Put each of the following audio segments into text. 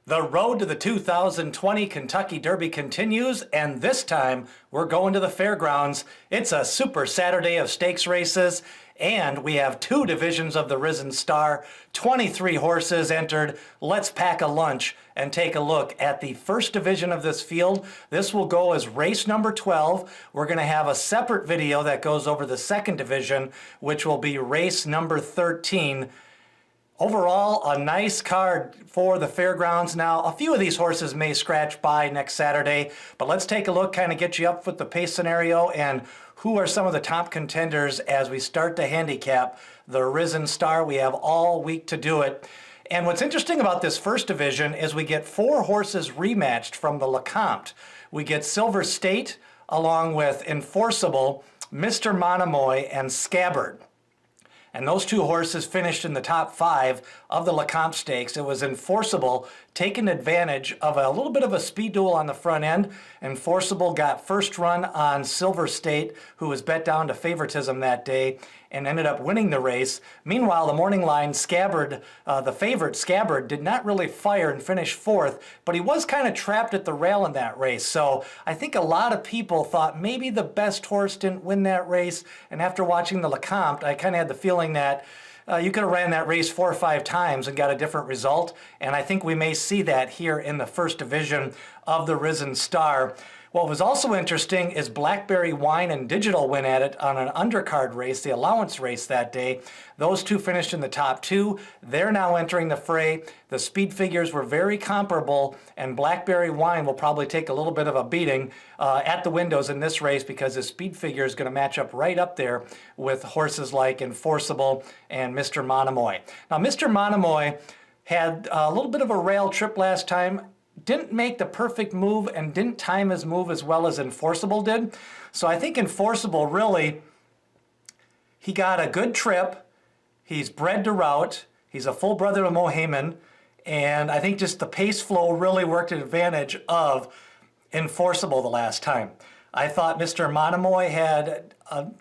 The road to the 2020 Kentucky Derby continues, and this time we're going to the Fairgrounds. It's a super Saturday of stakes races, and we have two divisions of the Risen Star, 23 horses entered. Let's pack a lunch and take a look at the first division of this field. This will go as race number 12. We're going to have a separate video that goes over the second division, which will be race number 13. Overall, a nice card for the Fairgrounds. Now, a few of these horses may scratch by next Saturday, but let's take a look, kind of get you up with the pace scenario and who are some of the top contenders as we start to handicap the Risen Star. We have all week to do it. And what's interesting about this first division is we get four horses rematched from the Lecomte. We get Silver State along with Enforceable, Mr. Monomoy, and Scabbard. And those two horses finished in the top five of the Lecomte Stakes. It was Enforceable taking advantage of a little bit of a speed duel on the front end. Enforceable got first run on Silver State, who was bet down to favoritism that day, and ended up winning the race. Meanwhile, the morning line, Scabbard, the favorite Scabbard, did not really fire and finish fourth, but he was kind of trapped at the rail in that race. So I think a lot of people thought maybe the best horse didn't win that race. And after watching the Lecomte, I kind of had the feeling that you could have ran that race 4 or 5 times and got a different result. And I think we may see that here in the first division of the Risen Star. What was also interesting is Blackberry Wine and Digital went at it on an undercard race, the allowance race that day. Those two finished in the top 2. They're now entering the fray. The speed figures were very comparable, and Blackberry Wine will probably take a little bit of a beating at the windows in this race because the speed figure is going to match up right up there with horses like Enforceable and Mr. Monomoy. Now, Mr. Monomoy had a little bit of a rail trip last time. Didn't make the perfect move and didn't time his move as well as Enforceable did. So I think Enforceable really, he got a good trip. He's bred to route. He's a full brother of Mohaymen. And I think just the pace flow really worked at advantage of Enforceable the last time. I thought Mr. Monomoy had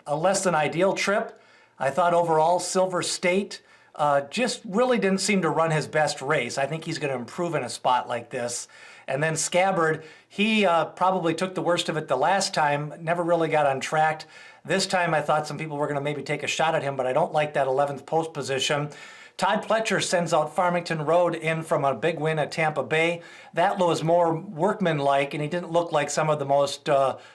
a less than ideal trip. I thought overall Silver State just really didn't seem to run his best race. I think he's going to improve in a spot like this. And then Scabbard, he probably took the worst of it the last time, never really got on track. This time I thought some people were going to maybe take a shot at him, but I don't like that 11th post position. Todd Pletcher sends out Farmington Road in from a big win at Tampa Bay. That was more workmanlike, and he didn't look like some of the most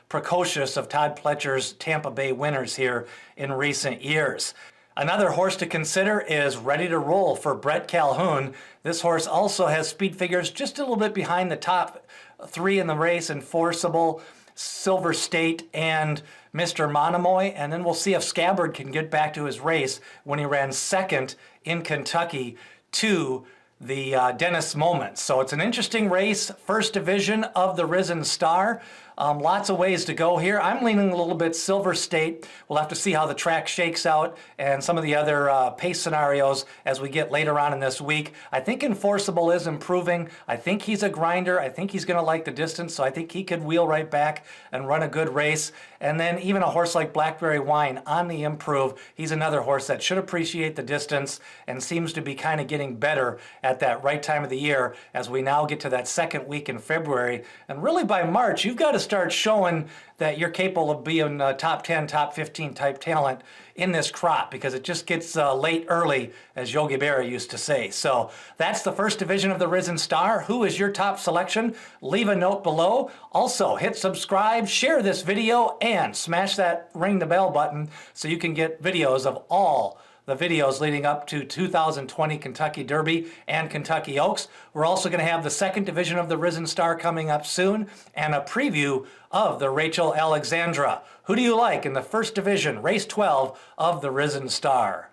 precocious of Todd Pletcher's Tampa Bay winners here in recent years. Another horse to consider is Ready to Roll for Brett Calhoun. This horse also has speed figures just a little bit behind the top 3 in the race, Enforceable, Silver State, and Mr. Monomoy. And then we'll see if Scabbard can get back to his race when he ran second in Kentucky to the Dennis Moments. So it's an interesting race, first division of the Risen Star. Lots of ways to go here. I'm leaning a little bit Silver State. We'll have to see how the track shakes out and some of the other pace scenarios as we get later on in this week. I think Enforceable is improving. I think he's a grinder. I think he's going to like the distance, so I think he could wheel right back and run a good race. And then even a horse like Blackberry Wine on the improve. He's another horse that should appreciate the distance and seems to be kind of getting better at that right time of the year as we now get to that second week in February. And really by March, you've got to start showing that you're capable of being top 10, top 15 type talent in this crop, because it just gets late early, as Yogi Berra used to say. So that's the first division of the Risen Star. Who is your top selection? Leave a note below. Also, hit subscribe, share this video, and smash that ring the bell button so you can get videos of all the videos leading up to 2020 Kentucky Derby and Kentucky Oaks. We're also going to have the second division of the Risen Star coming up soon and a preview of the Rachel Alexandra. Who do you like in the first division, race 12 of the Risen Star?